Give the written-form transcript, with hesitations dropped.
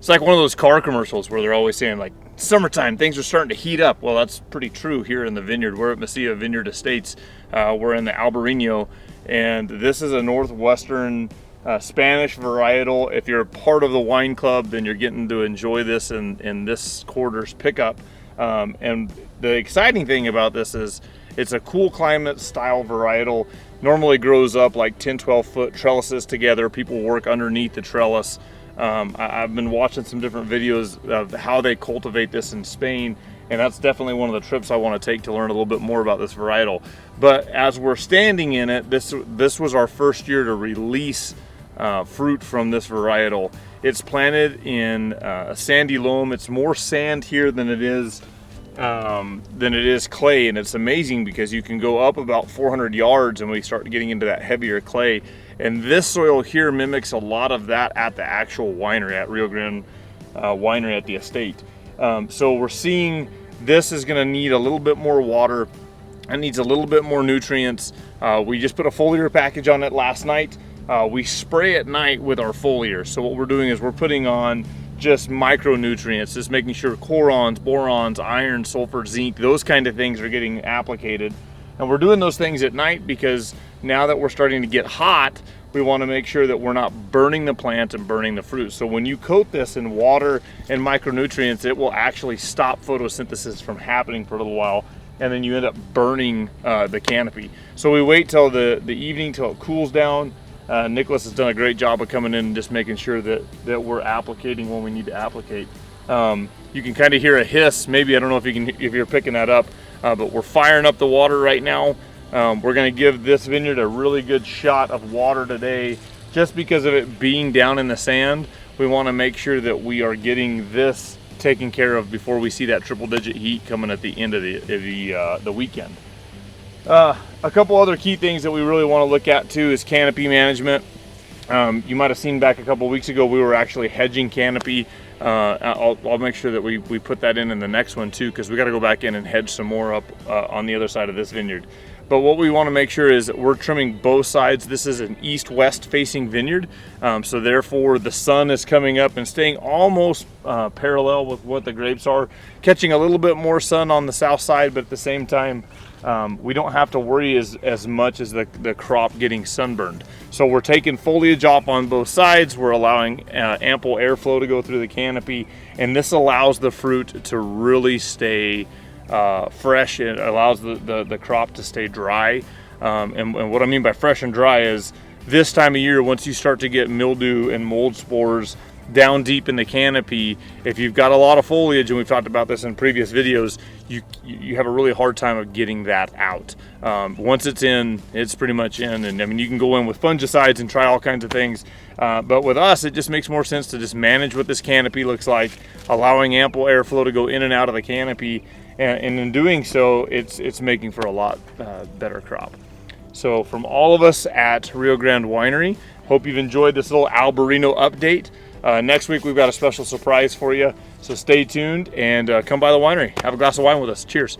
It's like one of those car commercials where they're always saying like, summertime, things are starting to heat up. Well, that's pretty true here in the vineyard. We're at Mesilla Vineyard Estates. We're in the Albariño, and this is a Northwestern Spanish varietal. If you're a part of the wine club, then you're getting to enjoy this in this quarter's pickup. And the exciting thing about this is it's a cool climate style varietal. Normally grows up like 10-12 foot trellises together. People work underneath the trellis. I've been watching some different videos of how they cultivate this in Spain, and that's definitely one of the trips I want to take to learn a little bit more about this varietal. But as we're standing in it, this was our first year to release fruit from this varietal. It's planted in a sandy loam. It's more sand here than it is clay, and it's amazing because you can go up about 400 yards and we start getting into that heavier clay. And this soil here mimics a lot of that at the actual winery, at Rio Grande Winery at the estate. So we're seeing this is going to need a little bit more water. It needs a little bit more nutrients. We just put a foliar package on it last night. We spray at night with our foliar. So what we're doing is we're putting on just micronutrients, just making sure corons, borons, iron, sulfur, zinc, those kind of things are getting applicated. And we're doing those things at night because now that we're starting to get hot, we want to make sure that we're not burning the plant and burning the fruit. So when you coat this in water and micronutrients, it will actually stop photosynthesis from happening for a little while, and then you end up burning the canopy. So we wait till the evening till it cools down. Nicholas has done a great job of coming in and just making sure that we're applicating when we need to applicate. You can kind of hear a hiss. Maybe, I don't know if you're picking that up, but we're firing up the water right now. We're going to give this vineyard a really good shot of water today, just because of it being down in the sand. We want to make sure that we are getting this taken care of before we see that triple-digit heat coming at the end of the weekend. A couple other key things that we really want to look at too is canopy management. You might have seen back a couple weeks ago we were actually hedging canopy. I'll make sure that we put that in the next one too, because we got to go back in and hedge some more up on the other side of this vineyard. But what we want to make sure is that we're trimming both sides. This is an east-west facing vineyard, so therefore the sun is coming up and staying almost parallel with what the grapes are, catching a little bit more sun on the south side, but at the same time we don't have to worry as much as the crop getting sunburned. So we're taking foliage off on both sides. We're allowing ample airflow to go through the canopy, and this allows the fruit to really stay fresh. It allows the crop to stay dry. And what I mean by fresh and dry is this time of year, once you start to get mildew and mold spores down deep in the canopy, if you've got a lot of foliage, and we've talked about this in previous videos, you have a really hard time of getting that out. Once it's in, it's pretty much in. And I mean, you can go in with fungicides and try all kinds of things, but with us, it just makes more sense to just manage what this canopy looks like, allowing ample airflow to go in and out of the canopy, and in doing so, it's making for a lot better crop. So from all of us at Rio Grande Winery, hope you've enjoyed this little Albariño update. Next week we've got a special surprise for you, so stay tuned and come by the winery. Have a glass of wine with us. Cheers.